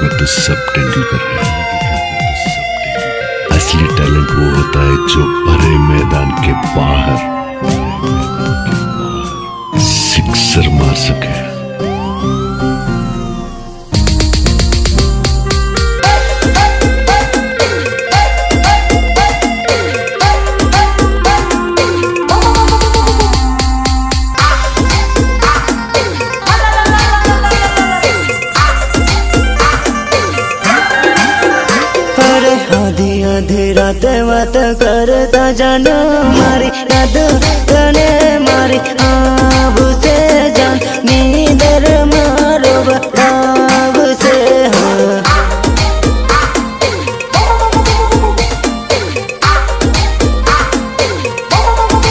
में तो सब तेंदुलकर है। असली टैलेंट वो होता है जो भरे मैदान के बाहर सिक्सर मार सके। आधी रात बात करता जानो मारी याद तने मारी आब से जान नींदर मारो बताब से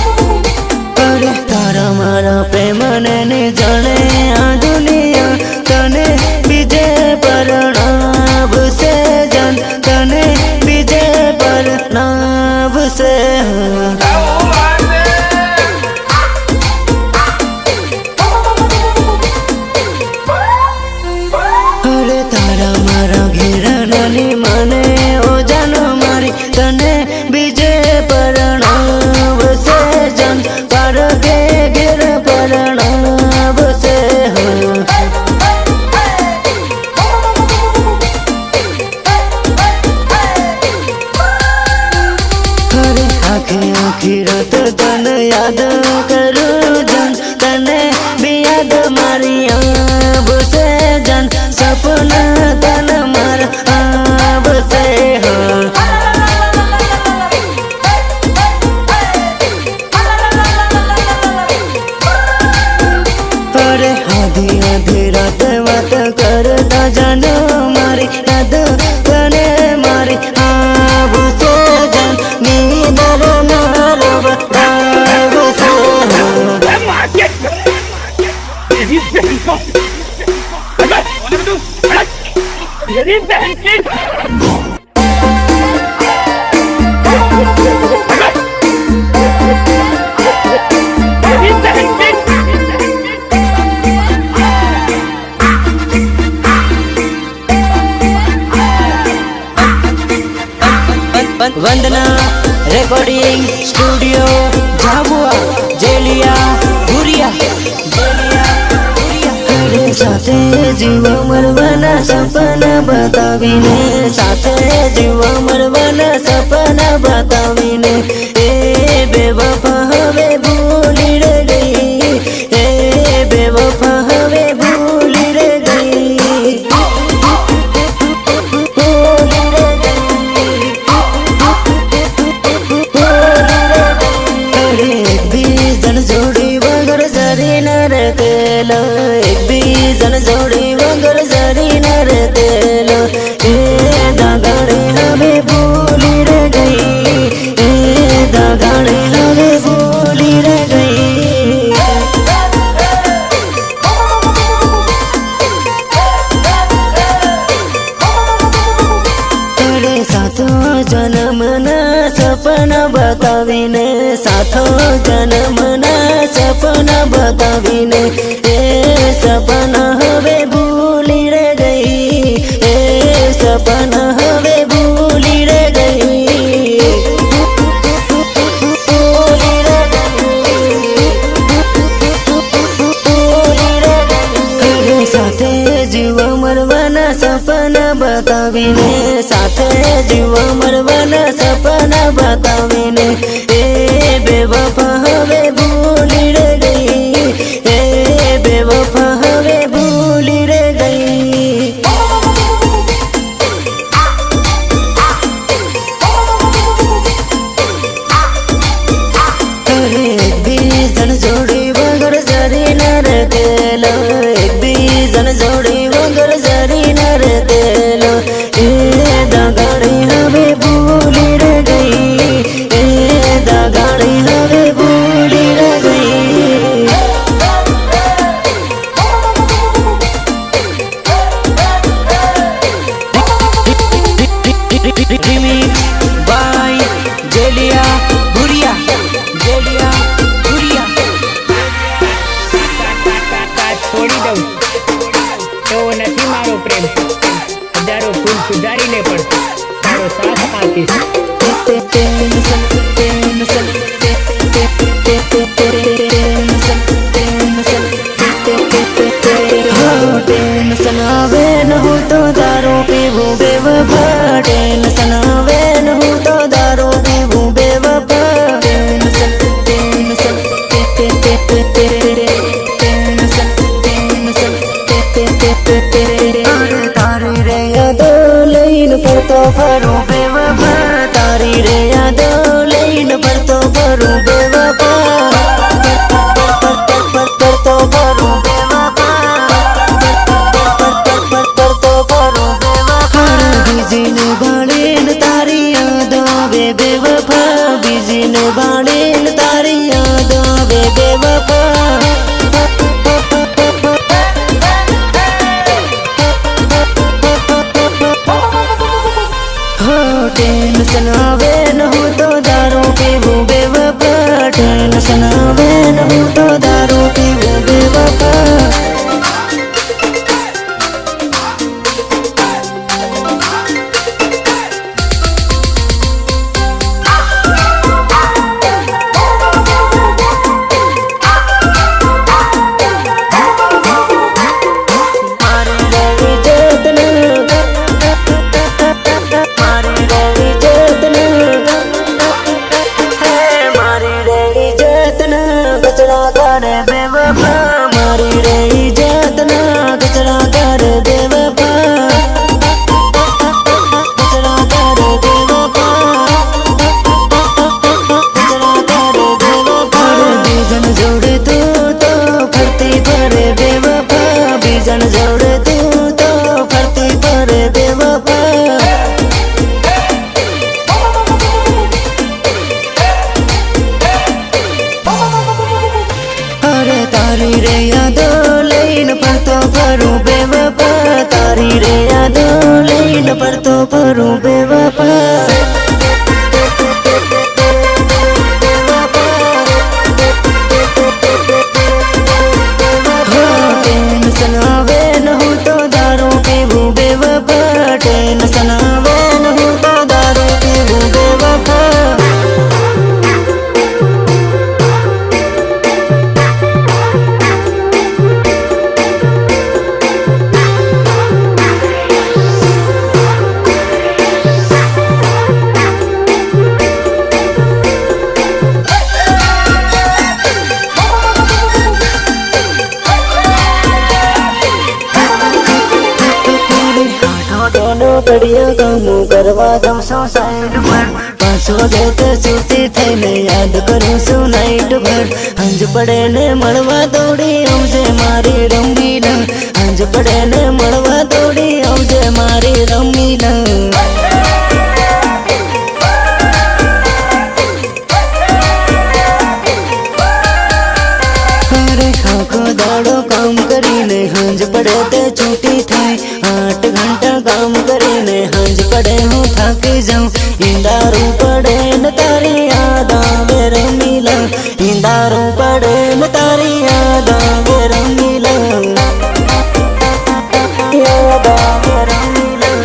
अरे तारा मारा प्रेम ने जाने आ दुनिया तने बीजे परणाब से जान तने बीजे परणाब से अरे तारा मारा घेरा नानी माने ओ जानो मारी तने बीजे परणाब से जान पार के घेर परणाब से आखी रात तन याद करूं जन तने भी याद मारी आब से जन सपना तन मार आब से अरे आधी रात बात करता जानो मारी याद तने मारी आब से जन नींदर मारो बताब से वंदना रिकॉर्डिंग स्टूडियो झाबुआ जेलिया भूरिया साथे जीवा मरवाना सपना बतावीने साथे जीवा मरवाना सपना बतावीने ए बेवफा हवे भूली रे गई ए बेवफा हवे भूली रे गई जोड़ी वगर जरी न रखेलो एक बीजन जोड़ी वगर जरी न रखेलो ए दागड़े हमें भूली रह गई ए दागड़े हमें भूली रह गई अरे सातों जन्म न सपना बतावीने सातों जन्म न सपना बतावीने ए सपना हवे भूली रह गई ए सपना हवे भूली रह गई अरे साथे जीवा मरवाना सपना बतावीने साथे जीवा मरवाना सपना बतावीने ए बेवफा हवे भूली रह गई ए बेवफा हवे भूली रह गई अरे एक बीजन जोड़ी वगर जरी न रखेलो एक बीजन जोड़ी वगर जरी न रखेलो ए दागड़े हमें भूली रह गई ए दागड़े हमें भूली रह गई रिमिक्स बाय जेलिया भूरिया टेंशन आवे न हो तो दारू पीऊं बेवफा टेंशन आवे न हो तो दारू पीऊं बेवफा टेंशन तारी रे यादो लईन पड़तो फरूं बेवफा तारी रे यादो लईन पड़तो फरूं बेवफा पड़तो फरूं बेवफा पड़तो फरूं बेवफा बिजिन बाणेन तारी यादो आवे बेवफा बिजिन बाणेन तारी यादो आवे बेवफा टेंशन आवे न हो तो दारू पीऊं बेवफा टेंशन आवे न हो तो दारू पीऊं बेवफा बेवफा मारी रे इज्जत ना कचरा कर बेवफा कचरा कर बेवफा कचरा कर बेवफा बीजन जोड़े तू तो फरती पर बेवफा बीजन जोड़े तू तो फरती पर बेवफा तारी रे यादो लईन पड़तो फरूं बेवफा तारी रे यादो लईन पड़तो फरूं बेवफा टेंशन आवे न हो तो दारू पीऊं बेवफा टेंशन आवे न हो तो दारू पीऊं बेवफा बढ़िया कामों करवा दऊं सो साइड पर 500 देते सूती थઈને याद करूं सो नाइट भर हंज पड़े ने મળવા દોડી આવજે મારી રમીલા હંજ પડે ને મળવા દોડી આવજે મારી રમીલા અરે આખો દાડો કામ કરીને હંજ પડે તે છૂટી થાય 8 ઘંટા કામ કરીને હંજ પડે હું થાકી જાઉં ઈંદારું પડે ને તારી યાદ આવે રમીલા ઈંદારું પડે ને તારી યાદ આવે રમીલા યાદ આવે રમીલા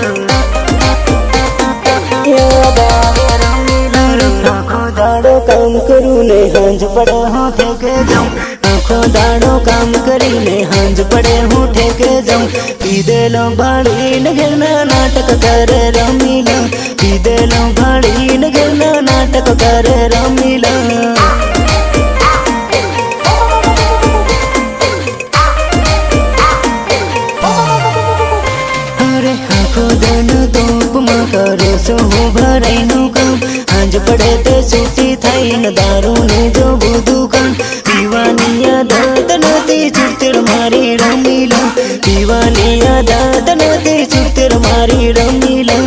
યાદ આવે રમીલા આખો દાડો કામ કરું ને હંજ પડે હું થાકી જાઉં આખો દાડો કામ કરીને હંજ પડે હું ઠેકે જાઉં પીધેલો ભાળીને ઘરના નાટક કરે રમીલા પીધેલો ભાળીને ઘરના નાટક કરે રમીલા અરે આખો દાડો તોપમાં કરો છો હું ભરાઈનું કામ હાંજ પડે તે સૂતી થઈને દારૂને જોવું દુકાન પીવાની આદત નથી છૂટતી મારી રમીલા પીવાની આદત નથી છૂટતી મારી રમીલા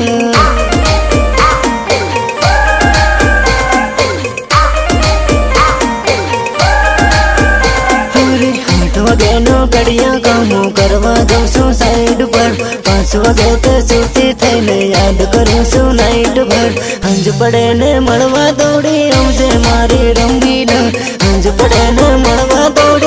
અરે 8 વાગ્યાનો કડિયા કામો કરવા જાઉં છું સાઈડ પર 5 વાગે તે સૂતી થઈને યાદ કરું છું નાઈટ ભર હંજ પડે ને મળવા દોડી આવજે મારી રમીલા હંજ પડે ને મળવા દોડી